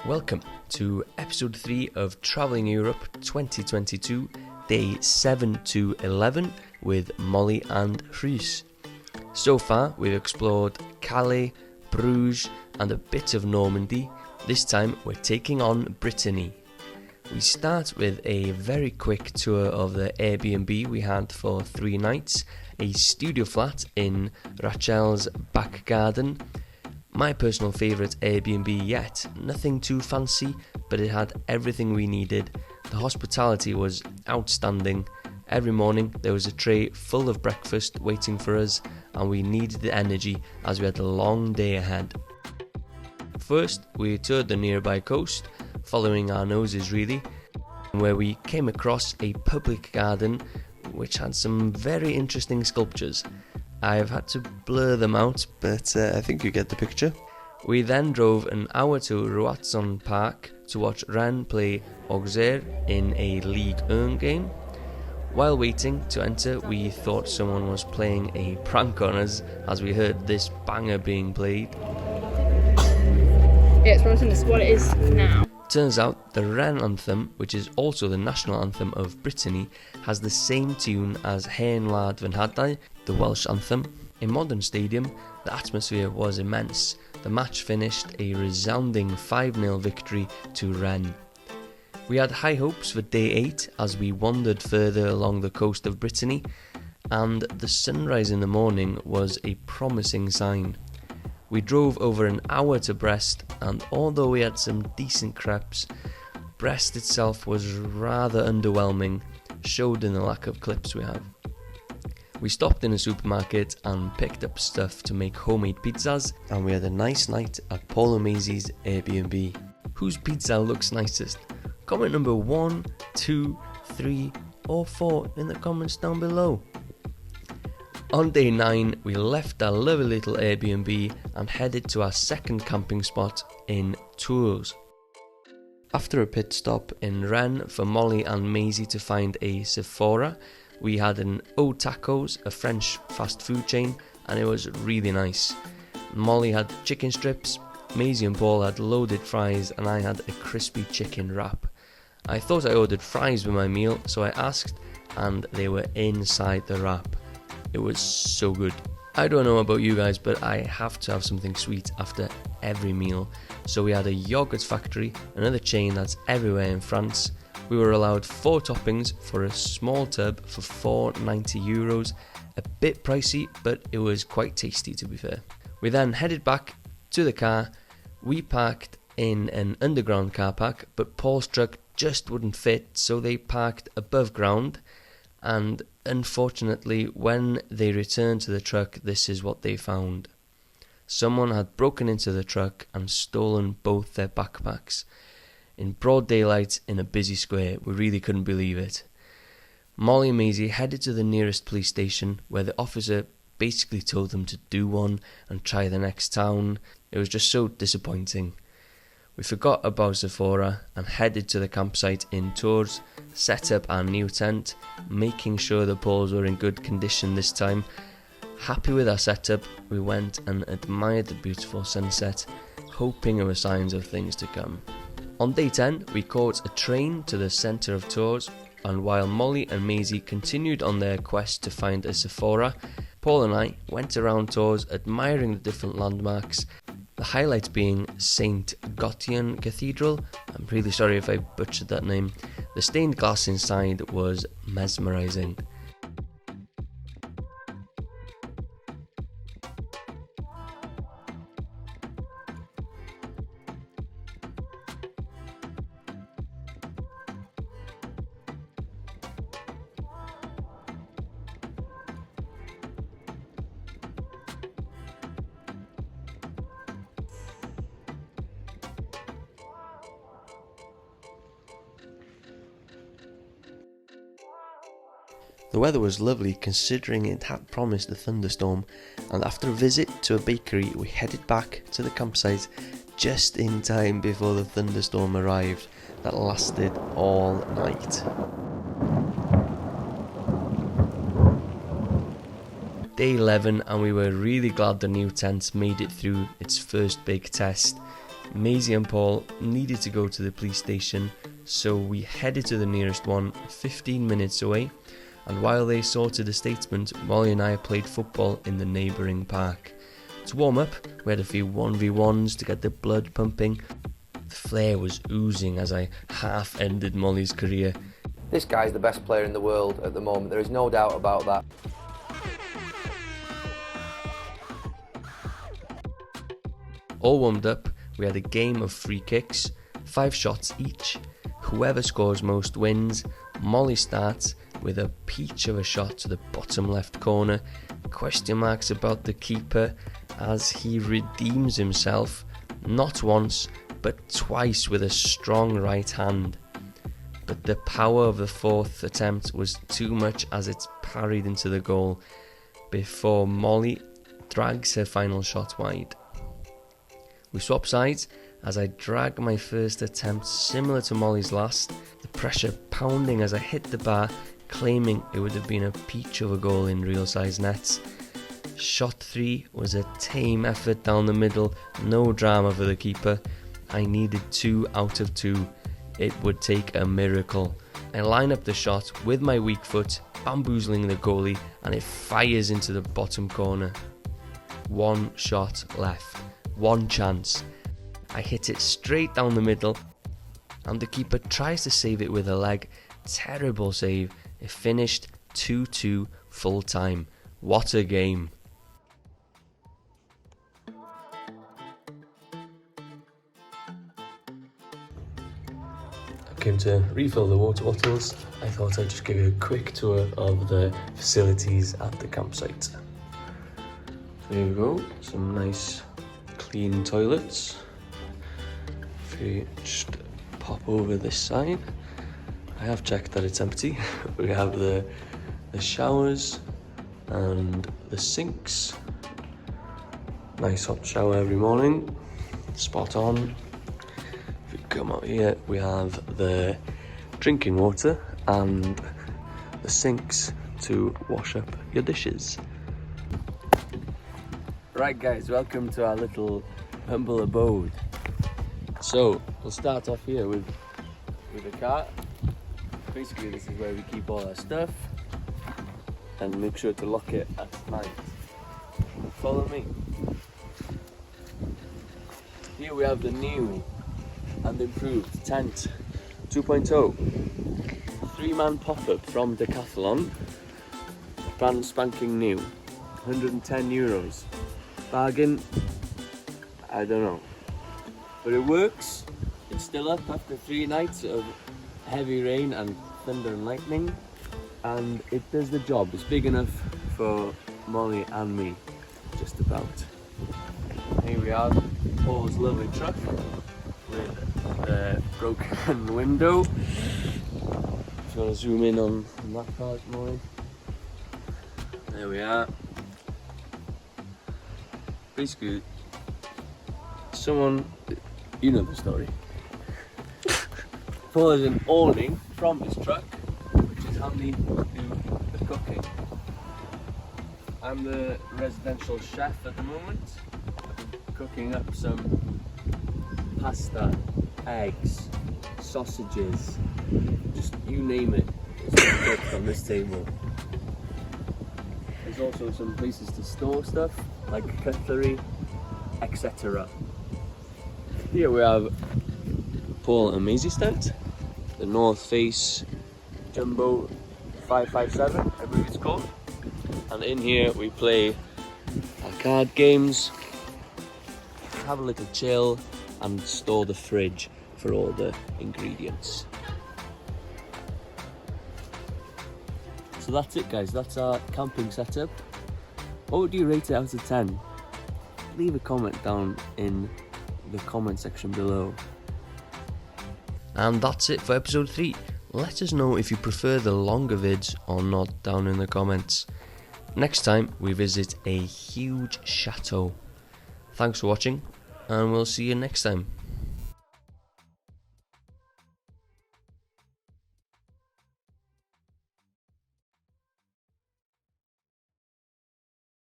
Welcome to episode 3 of Travelling Europe 2022, day 7 to 11 with Molly and Rhys. So far we've explored Calais, Bruges and a bit of Normandy. This time we're taking on Brittany. We start with a very quick tour of the Airbnb we had for 3 nights, a studio flat in Rachel's back garden. My personal favourite Airbnb yet, nothing too fancy, but it had everything we needed. The hospitality was outstanding. Every morning there was a tray full of breakfast waiting for us, and we needed the energy as we had a long day ahead. First, we toured the nearby coast, following our noses really, where we came across a public garden which had some very interesting sculptures. I've had to blur them out, but I think you get the picture. We then drove an hour to Roatson Park to watch Rennes play Auxerre in a Ligue 1 game. While waiting to enter, we thought someone was playing a prank on us as we heard this banger being played. Yeah, it's probably what it is now. Turns out the Rennes anthem, which is also the national anthem of Brittany, has the same tune as Hen Lad Van Hadai, the Welsh anthem. In modern stadium, the atmosphere was immense. The match finished a resounding 5-0 victory to Rennes. We had high hopes for day 8 as we wandered further along the coast of Brittany, and the sunrise in the morning was a promising sign. We drove over an hour to Brest, and although we had some decent crepes, Brest itself was rather underwhelming, showed in the lack of clips we have. We stopped in a supermarket and picked up stuff to make homemade pizzas, and we had a nice night at Paul and Maisie's Airbnb. Whose pizza looks nicest? Comment number 1, 2, 3 or 4 in the comments down below. On day 9, we left our lovely little Airbnb and headed to our second camping spot in Tours. After a pit stop in Rennes for Molly and Maisie to find a Sephora, we had an O Tacos, a French fast food chain, and it was really nice. Molly had chicken strips, Maisie and Paul had loaded fries, and I had a crispy chicken wrap. I thought I ordered fries with my meal, so I asked, and they were inside the wrap. It was so good. I don't know about you guys, but I have to have something sweet after every meal. So we had a yogurt factory, another chain that's everywhere in France. We were allowed 4 toppings for a small tub for €4.90. A bit pricey, but it was quite tasty to be fair. We then headed back to the car. We parked in an underground car park, but Paul's truck just wouldn't fit, so they parked above ground. And unfortunately, when they returned to the truck, this is what they found. Someone had broken into the truck and stolen both their backpacks. In broad daylight in a busy square, we really couldn't believe it. Molly and Maisie headed to the nearest police station, where the officer basically told them to do one and try the next town. It was just so disappointing. We forgot about Sephora and headed to the campsite in Tours, set up our new tent, making sure the poles were in good condition this time. Happy with our setup, we went and admired the beautiful sunset, hoping there were signs of things to come. On day 10, we caught a train to the centre of Tours, and while Molly and Maisie continued on their quest to find a Sephora, Paul and I went around Tours admiring the different landmarks. The highlight being St. Gothian Cathedral. I'm really sorry if I butchered that name. The stained glass inside was mesmerising. The weather was lovely considering it had promised a thunderstorm, and after a visit to a bakery we headed back to the campsite just in time before the thunderstorm arrived that lasted all night. Day 11 and we were really glad the new tent made it through its first big test. Maisie and Paul needed to go to the police station, so we headed to the nearest one, 15 minutes away, and while they sorted a statement, Molly and I played football in the neighbouring park. To warm up, we had a few 1v1s to get the blood pumping. The flair was oozing as I half-ended Molly's career. This guy's the best player in the world at the moment, there is no doubt about that. All warmed up, we had a game of free kicks, 5 shots each. Whoever scores most wins. Molly starts with a peach of a shot to the bottom left corner. Question marks about the keeper as he redeems himself, not once but twice with a strong right hand. But the power of the 4th attempt was too much as it's parried into the goal before Molly drags her final shot wide. We swap sides as I drag my first attempt similar to Molly's last, the pressure pounding as I hit the bar, claiming it would have been a peach of a goal in real size nets. Shot 3 was a tame effort down the middle, no drama for the keeper. I needed 2 out of 2. It would take a miracle. I line up the shot with my weak foot, bamboozling the goalie, and it fires into the bottom corner. 1 shot left, 1 chance. I hit it straight down the middle, and the keeper tries to save it with a leg. Terrible save. It finished 2-2 full time. What a game. Came to refill the water bottles. I thought I'd just give you a quick tour of the facilities at the campsite. So here we go, some nice clean toilets. If you just pop over this side, I have checked that it's empty. We have the showers and the sinks. Nice hot shower every morning, spot on. Come out here, we have the drinking water and the sinks to wash up your dishes. Right guys, welcome to our little humble abode. So we'll start off here with the cart. Basically this is where we keep all our stuff and make sure to lock it at night. Follow me. Here we have the new and improved tent 2.0, 3-man pop-up from Decathlon, brand spanking new, €110. Bargain? I don't know, but it works. It's still up after 3 nights of heavy rain and thunder and lightning, and it does the job. It's big enough for Molly and me, just about. Here we are, Paul's lovely truck with the broken window. Just want to zoom in on that part more. There we are. Basically, someone, you know the story. Paul has an awning from his truck, which is handy to do the cooking. I'm the residential chef at the moment. I've been cooking up some pasta, eggs, sausages, just you name it, it's been cooked on this table. There's also some places to store stuff, like cutlery, etc. Here we have Paul and Maisie's tent, the North Face Jumbo 557, I believe it's called. And in here we play our card games, have a little chill, and store the fridge for all the ingredients. So that's it guys, that's our camping setup. What would you rate it out of 10? Leave a comment down in the comment section below. And that's it for episode 3. Let us know if you prefer the longer vids or not down in the comments. Next time we visit a huge chateau. Thanks for watching, and we'll see you next time.